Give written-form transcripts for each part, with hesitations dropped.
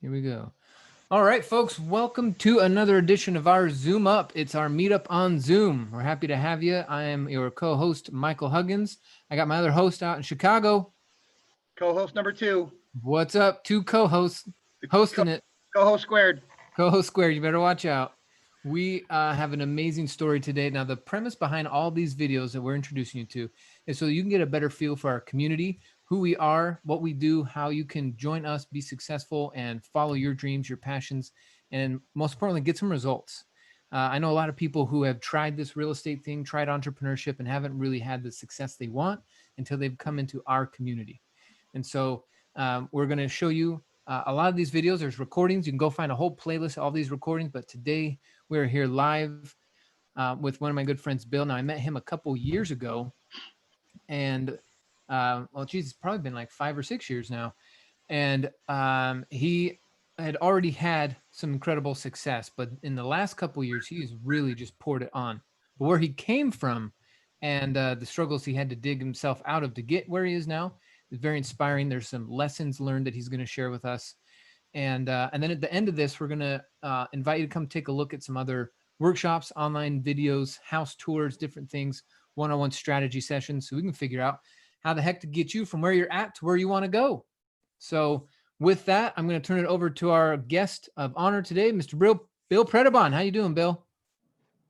Here we go. All right, folks, welcome to another edition of our Zoom Up. It's our meetup on Zoom. We're happy to have you. I am your co-host, Michael Huggins. I got my other host out in Chicago. Co-host number 2. What's up? Two co-hosts hosting it. Co-host squared. Co-host squared. You better watch out. We have an amazing story today. Now, the premise behind all these videos that we're introducing you to is so you can get a better feel for our community, who we are, what we do, how you can join us, be successful, and follow your dreams, your passions, and most importantly, get some results. I know a lot of people who have tried this real estate thing, tried entrepreneurship, and haven't really had the success they want until they've come into our community. And so we're going to show you a lot of these videos. There's recordings. You can go find a whole playlist of all these recordings. But today we're here live with one of my good friends, Bill. Now, I met him a couple years ago. And, well, geez, it's probably been like 5 or 6 years now. And he had already had some incredible success. But in the last couple of years, he's really just poured it on. But where he came from and the struggles he had to dig himself out of to get where he is now, it's very inspiring. There's some lessons learned that he's going to share with us. And then at the end of this, we're going to invite you to come take a look at some other workshops, online videos, house tours, different things, one-on-one strategy sessions, so we can figure out how the heck to get you from where you're at to where you want to go. So with that, I'm going to turn it over to our guest of honor today, Mr. Bill Predebon. How you doing, Bill?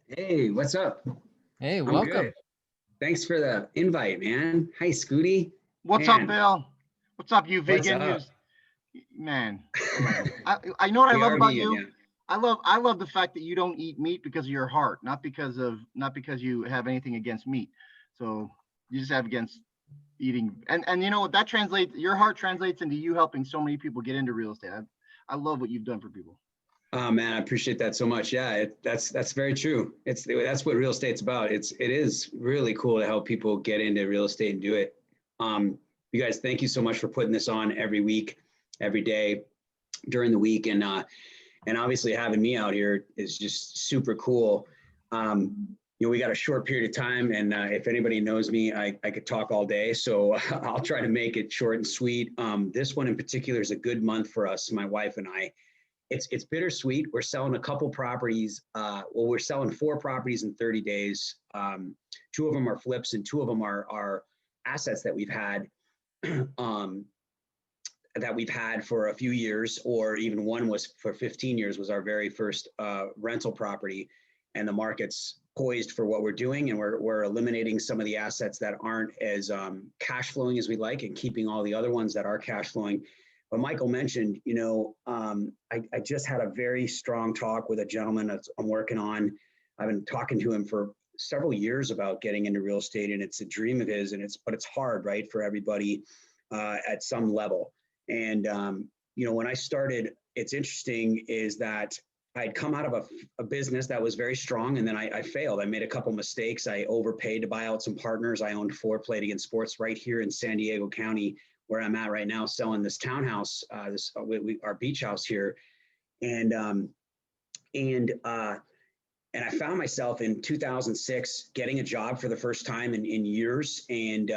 Hey, what's up? Hey, I'm welcome. good. Thanks for the invite, man. Hi, Scooty. What's Man. up, Bill? What's up, you vegan? What's up? Man, I know what I love about vegan, you. yeah. I love the fact that you don't eat meat because of your heart, not because you have anything against meat. So you just have against eating, and you know what that translates. Your heart translates into you helping so many people get into real estate. I love what you've done for people. Oh man, I appreciate that so much. Yeah, that's very true. That's what real estate's about. It is really cool to help people get into real estate and do it. You guys, thank you so much for putting this on every week, every day, during the week, and obviously having me out here is just super cool. We got a short period of time, and if anybody knows me, I could talk all day, so I'll try to make it short and sweet. This one in particular is a good month for us, my wife and I. It's bittersweet. We're selling a couple properties. We're selling 4 properties in 30 days. 2 of them are flips, and 2 of them are assets that we've had. That we've had for a few years, or even one was for 15 years, was our very first rental property. And the market's poised for what we're doing, and we're eliminating some of the assets that aren't as cash flowing as we like, and keeping all the other ones that are cash flowing. But Michael mentioned, I just had a very strong talk with a gentleman that I'm working on. I've been talking to him for several years about getting into real estate, and it's a dream of his, but it's hard, right, for everybody at some level. And, when I started, it's interesting is that I'd come out of a business that was very strong, and then I failed. I made a couple mistakes. I overpaid to buy out some partners. I owned 4 Play It Again Sports right here in San Diego County, where I'm at right now, selling this townhouse, our beach house here. And I found myself in 2006 getting a job for the first time in years, and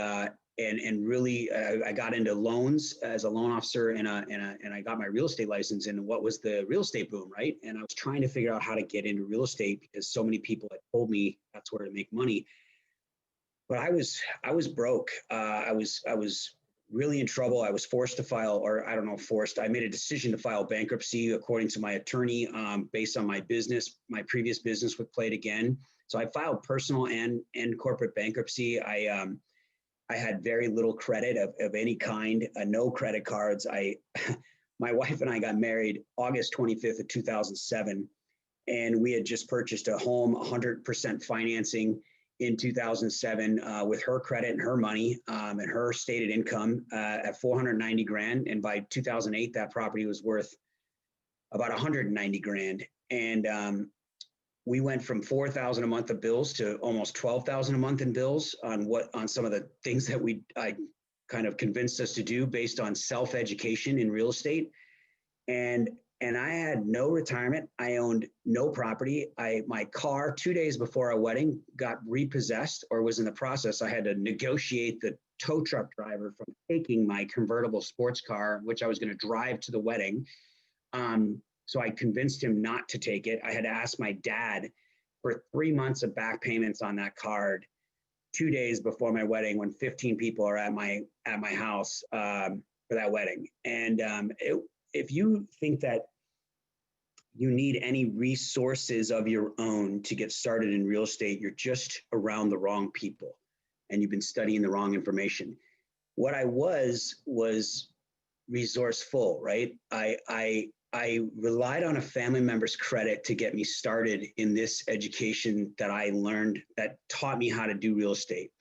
really I got into loans as a loan officer, and I got my real estate license. And what was the real estate boom, right? And I was trying to figure out how to get into real estate because so many people had told me that's where to make money. But I was broke. I was really in trouble. I was forced to file, or I don't know, forced. I made a decision to file bankruptcy according to my attorney, based on my previous business with Play It Again. So I filed personal and corporate bankruptcy. I had very little credit of any kind, no credit cards. My wife and I got married August 25th of 2007, and we had just purchased a home, 100% financing in 2007 with her credit and her money and her stated income at 490 grand. And by 2008, that property was worth about 190 grand. And we went from 4,000 a month of bills to almost 12,000 a month in bills on some of the things that I kind of convinced us to do based on self-education in real estate. And I had no retirement. I owned no property. My car 2 days before our wedding got repossessed, or was in the process. I had to negotiate the tow truck driver from taking my convertible sports car, which I was going to drive to the wedding. So I convinced him not to take it. I had to ask my dad for 3 months of back payments on that card 2 days before my wedding, when 15 people are at my house for that wedding. And if you think that you need any resources of your own to get started in real estate, you're just around the wrong people and you've been studying the wrong information. What I was resourceful, right? I relied on a family member's credit to get me started in this education that I learned, that taught me how to do real estate.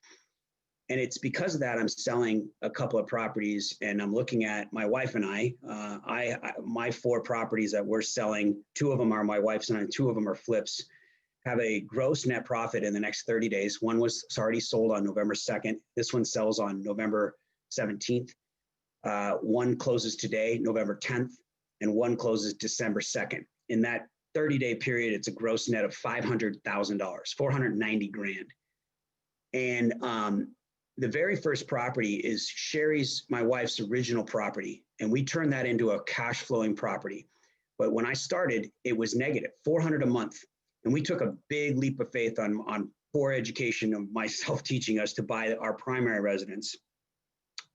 And it's because of that I'm selling a couple of properties, and I'm looking at my wife and my 4 properties that we're selling. 2 of them are my wife's and 2 of them are flips, have a gross net profit in the next 30 days. One was already sold on November 2nd. This one sells on November 17th. One closes today, November 10th, and one closes December 2nd. In that 30-day period, it's a gross net of $500,000, $490,000. And the very first property is Sherry's, my wife's original property, and we turned that into a cash flowing property. But when I started, it was negative, $400 a month. And we took a big leap of faith on poor education of myself teaching us to buy our primary residence.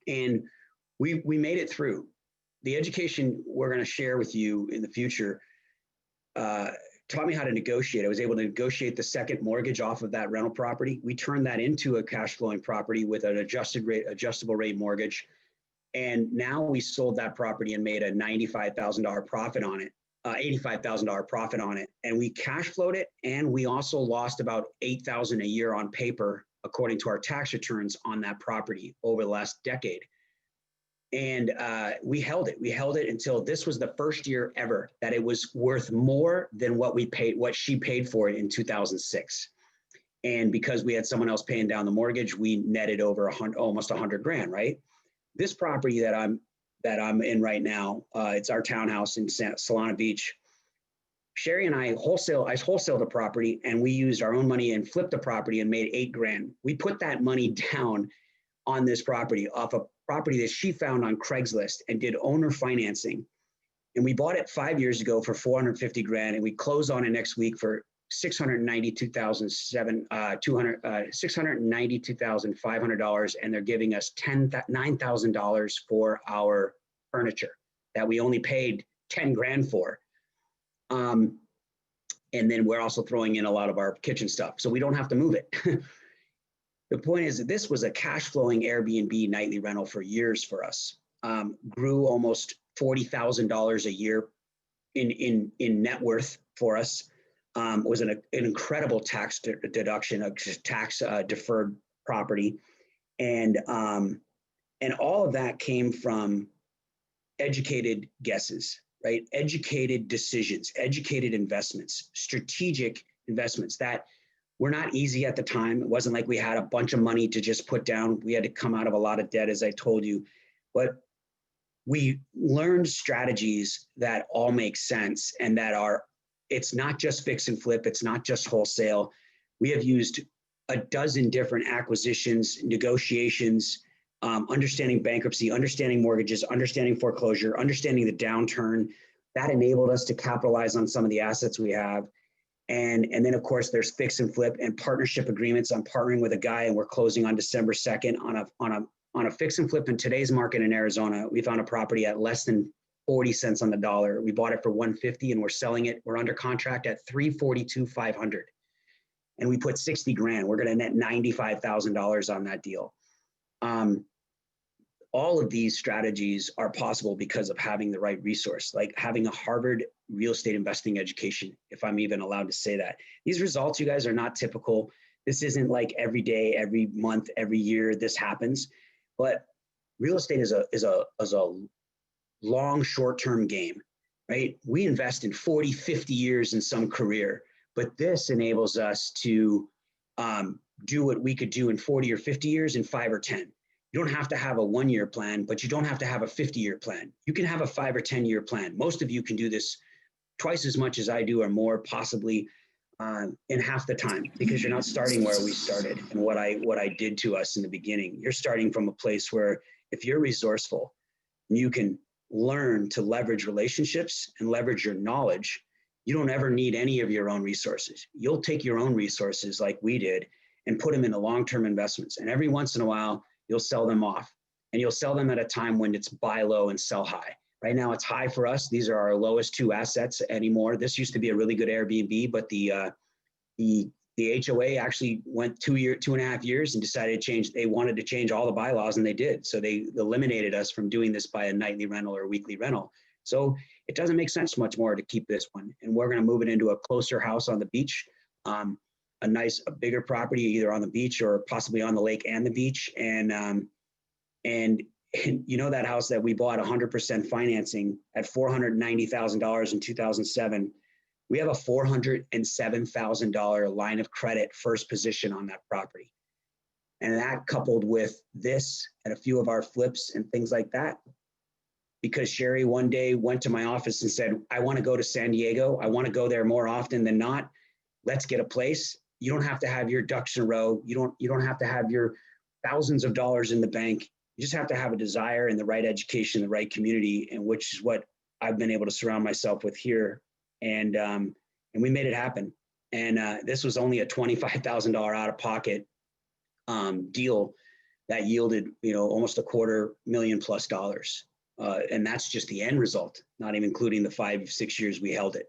And we made it through. The education we're going to share with you in the future taught me how to negotiate. I was able to negotiate the second mortgage off of that rental property. We turned that into a cash flowing property with an adjustable rate mortgage. And now we sold that property and made a $95,000 profit on it, $85,000 profit on it. And we cash flowed it. And we also lost about $8,000 a year on paper, according to our tax returns on that property over the last decade. And we held it. We held it until this was the first year ever that it was worth more than what she paid for it in 2006. And because we had someone else paying down the mortgage, we netted over almost $100,000, right? This property that I'm in right now, it's our townhouse in Solana Beach. Sherry and I wholesaled the property, and we used our own money and flipped the property and made $8,000. We put that money down on this property off a property that she found on Craigslist and did owner financing. And we bought it 5 years ago for $450,000, and we close on it next week for $692,500, and they're giving us $9,000 for our furniture that we only paid $10,000 for. And then we're also throwing in a lot of our kitchen stuff, so we don't have to move it. The point is that this was a cash flowing Airbnb nightly rental for years for us. Grew almost $40,000 a year in net worth for us. Was an incredible tax deduction, a tax deferred property. And all of that came from educated guesses, right? Educated decisions, educated investments, strategic investments that were not easy at the time. It wasn't like we had a bunch of money to just put down. We had to come out of a lot of debt, as I told you. But we learned strategies that all make sense and that it's not just fix and flip. It's not just wholesale. We have used a dozen different acquisitions, negotiations, understanding bankruptcy, understanding mortgages, understanding foreclosure, understanding the downturn. That enabled us to capitalize on some of the assets we have. And then, of course, there's fix and flip and partnership agreements. I'm partnering with a guy, and we're closing on December 2nd on a fix and flip in today's market in Arizona. We found a property at less than 40 cents on the dollar. We bought it for $150, and we're selling it. We're under contract at $342,500, and we put $60,000. We're going to net $95,000 on that deal. All of these strategies are possible because of having the right resource, like having a Harvard real estate investing education, if I'm even allowed to say that. These results, you guys, are not typical. This isn't like every day, every month, every year this happens. But real estate is a long, short-term game, right? We invest in 40, 50 years in some career, but this enables us to do what we could do in 40 or 50 years in 5 or 10. You don't have to have a 1-year plan, but you don't have to have a 50-year plan. You can have a 5 or 10-year plan. Most of you can do this twice as much as I do, or more, possibly in half the time, because you're not starting where we started and what I did to us in the beginning. You're starting from a place where, if you're resourceful, you can learn to leverage relationships and leverage your knowledge, you don't ever need any of your own resources. You'll take your own resources like we did and put them into long-term investments. And every once in a while, you'll sell them off, and you'll sell them at a time when it's buy low and sell high. Right now it's high for us. These are our lowest two assets anymore. This used to be a really good Airbnb, but the HOA actually went 2.5 years and decided to change. They wanted to change all the bylaws, and they did. So they eliminated us from doing this by a nightly rental or a weekly rental. So it doesn't make sense much more to keep this one. And we're going to move it into a closer house on the beach, a bigger property, either on the beach or possibly on the lake and the beach. And you know, that house that we bought 100% financing at $490,000 in 2007, we have a $407,000 line of credit first position on that property. And that coupled with this and a few of our flips and things like that, because Sherry one day went to my office and said, I want to go to San Diego. I want to go there more often than not. Let's get a place. You don't have to have your ducks in a row. You don't have to have your thousands of dollars in the bank. You just have to have a desire and the right education, the right community, and which is what I've been able to surround myself with here. And we made it happen. And this was only a $25,000 out of pocket deal that yielded, you know, almost $250,000+ and that's just the end result, not even including the 5-6 years we held it.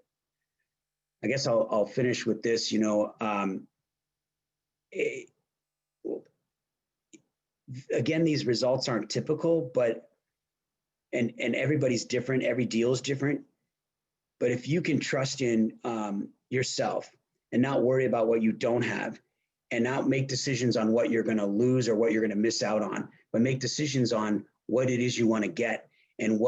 I guess I'll finish with this. You know, again, these results aren't typical, but and everybody's different. Every deal is different. But if you can trust in yourself and not worry about what you don't have, and not make decisions on what you're going to lose or what you're going to miss out on, but make decisions on what it is you want to get, and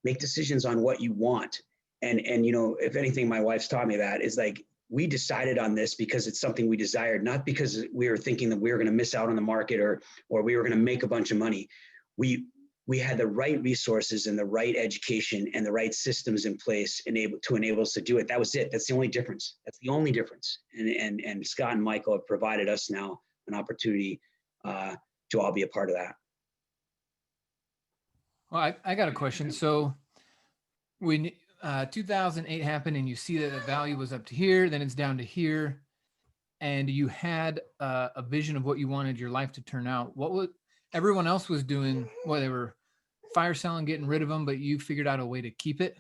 make decisions on what you want. And you know, if anything, my wife's taught me that is like, we decided on this because it's something we desired, not because we were thinking that we were going to miss out on the market or we were going to make a bunch of money. We had the right resources and the right education and the right systems in place to enable us to do it. That was it. That's the only difference. That's the only difference. And Scott and Michael have provided us now an opportunity to all be a part of that. Well, I got a question. So when 2008 happened and you see that the value was up to here, then it's down to here, and you had a vision of what you wanted your life to turn out, what would everyone else was doing? Well, they were fire selling, getting rid of them, but you figured out a way to keep it.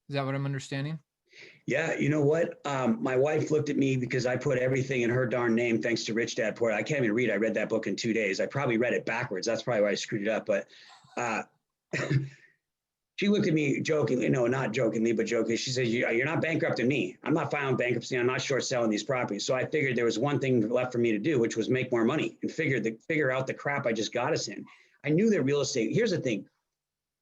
Is that what I'm understanding? Yeah, you know what? My wife looked at me because I put everything in her darn name, thanks to Rich Dad Poor Dad. I can't even read. I read that book in 2 days. I probably read it backwards. That's probably why I screwed it up. But she looked at me jokingly, no, not jokingly, but jokingly. She said, you're not bankrupting me. I'm not filing bankruptcy. I'm not short selling these properties. So I figured there was one thing left for me to do, which was make more money and figure out the crap I just got us in. I knew that real estate, here's the thing.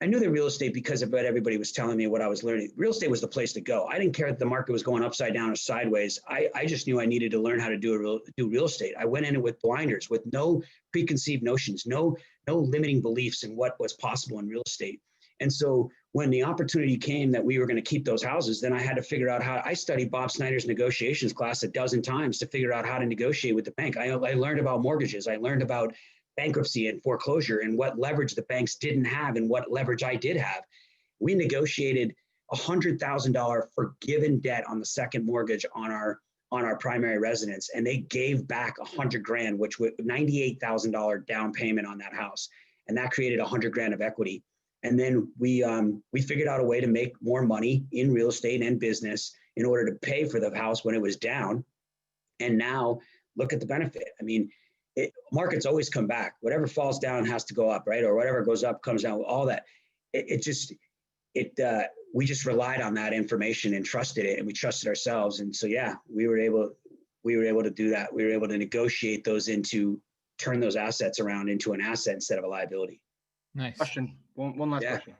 I knew that real estate because of what everybody was telling me, what I was learning. Real estate was the place to go. I didn't care if the market was going upside down or sideways. I just knew I needed to learn how to do real estate. I went in it with blinders, with no preconceived notions, no limiting beliefs in what was possible in real estate. And so when the opportunity came that we were going to keep those houses, then I had to figure out how. I studied Bob Snyder's negotiations class 12 times to figure out how to negotiate with the bank. I learned about mortgages. I learned about bankruptcy and foreclosure and what leverage the banks didn't have and what leverage I did have. We negotiated $100,000 forgiven debt on the second mortgage on our primary residence, and they gave back $100,000, which was $98,000 down payment on that house, and that created $100,000 of equity. And then we figured out a way to make more money in real estate and business in order to pay for the house when it was down. And now look at the benefit. I mean, markets always come back. Whatever falls down has to go up, right? Or whatever goes up comes down. All that. We just relied on that information and trusted it, and we trusted ourselves. And so, yeah, we were able to do that. We were able to negotiate turn those assets around into an asset instead of a liability. Nice. Question. One last question.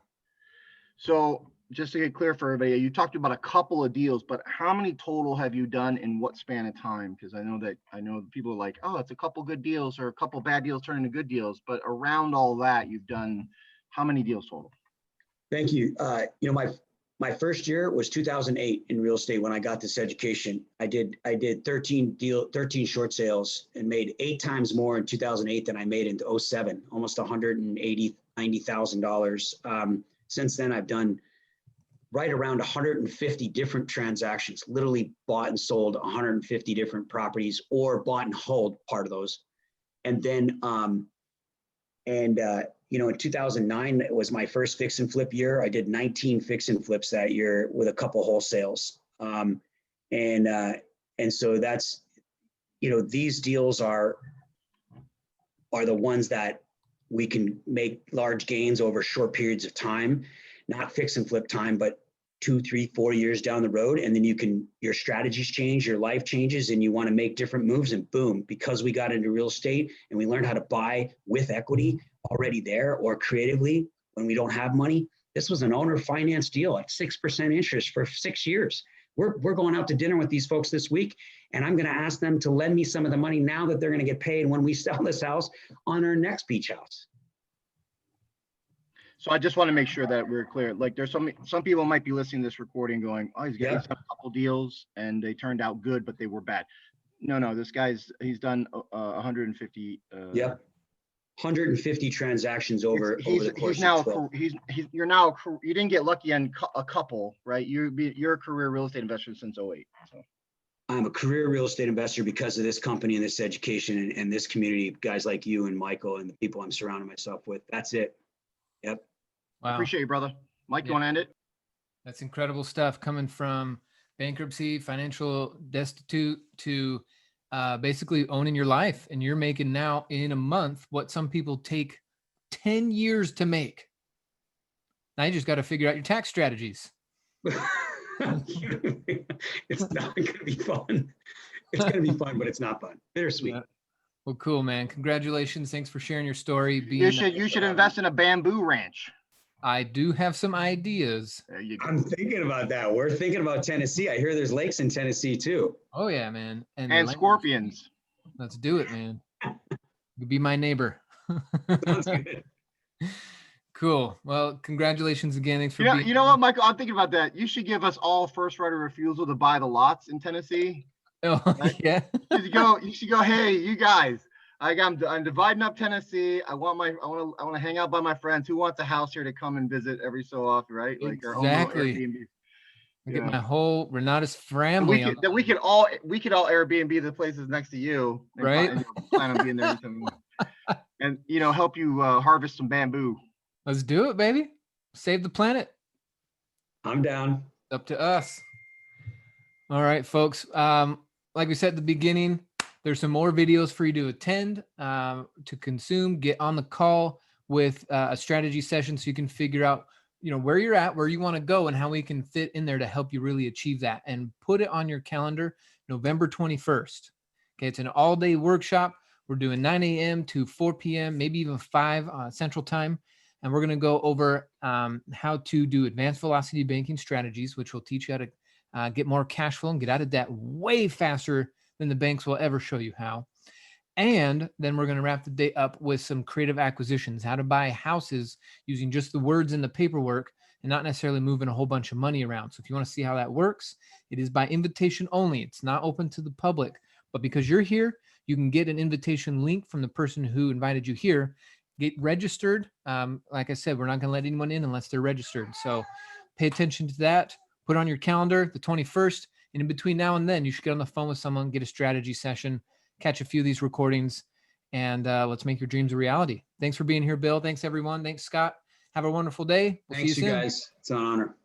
So just to get clear for everybody, you talked about a couple of deals, but how many total have you done in what span of time? Because I know people are like, oh, it's a couple good deals or a couple bad deals turn into good deals. But around all that, you've done how many deals total? Thank you. You know, my first year was 2008 in real estate when I got this education. I did 13 short sales and made 8 times more in 2008 than I made in 2007, almost 180 $90,000. Since then, I've done right around 150 different transactions, literally bought and sold 150 different properties, or bought and held part of those. And then, in 2009, it was my first fix and flip year. I did 19 fix and flips that year with a couple wholesales. And so that's, these deals are the ones that we can make large gains over short periods of time, not fix and flip time, but 2, 3, 4 years down the road. And then your strategies change, your life changes, and you want to make different moves, and boom, because we got into real estate and we learned how to buy with equity already there, or creatively when we don't have money. This was an owner finance deal at 6% interest for 6 years. We're going out to dinner with these folks this week, and I'm going to ask them to lend me some of the money now that they're going to get paid when we sell this house on our next beach house. So I just want to make sure that we're clear. Like, there's some people might be listening to this recording going, oh, he's done a couple deals and they turned out good, but they were bad. No, this he's done 150. Yep. 150 transactions over the course of 12. You didn't get lucky on a couple, right? You're a career real estate investor since 08. So. I'm a career real estate investor because of this company and this education and this community, guys like you and Michael and the people I'm surrounding myself with. That's it. Yep. Wow. Appreciate you, brother. Mike, you want to end it? That's incredible stuff, coming from bankruptcy, financial destitute, to basically owning your life. And you're making now in a month what some people take 10 years to make. Now you just got to figure out your tax strategies. It's not going to be fun. It's going to be fun, but it's not fun. Bittersweet. Yeah. Well, cool, man. Congratulations. Thanks for sharing your story. You should invest in a bamboo ranch. I do have some ideas. There you go. I'm thinking about that. We're thinking about Tennessee. I hear there's lakes in Tennessee too. Oh yeah, man. And scorpions. Let's do it, man. You be my neighbor. Sounds good. Cool. Well, congratulations again. Thanks for being You know what, Michael? I'm thinking about that. You should give us all first right of refusal to buy the lots in Tennessee. Oh, right? Yeah. You should go. Hey, you guys. I'm dividing up Tennessee. I want to hang out by my friends. Who wants a house here to come and visit every so often, right? Like our own Airbnb. I get my whole Renatus family. We could all Airbnb the places next to you, and right? Plan on being there, and help you harvest some bamboo. Let's do it, baby. Save the planet. I'm down. It's up to us. All right, folks. Like we said at the beginning, there's some more videos for you to attend, to consume. Get on the call with a strategy session so you can figure out, where you're at, where you want to go, and how we can fit in there to help you really achieve that. And put it on your calendar, November 21st. Okay, it's an all-day workshop. We're doing 9 a.m. to 4 p.m., maybe even 5 Central Time. And we're going to go over how to do advanced velocity banking strategies, which will teach you how to get more cash flow and get out of debt way faster than the banks will ever show you how. And then we're going to wrap the day up with some creative acquisitions, how to buy houses using just the words in the paperwork and not necessarily moving a whole bunch of money around. So if you want to see how that works, it is by invitation only. It's not open to the public, but because you're here, you can get an invitation link from the person who invited you here. Get registered. Like I said, we're not going to let anyone in unless they're registered. So pay attention to that. Put on your calendar, the 21st. And in between now and then, you should get on the phone with someone, get a strategy session, catch a few of these recordings, and let's make your dreams a reality. Thanks for being here, Bill. Thanks, everyone. Thanks, Scott. Have a wonderful day. Thanks, you guys. It's an honor.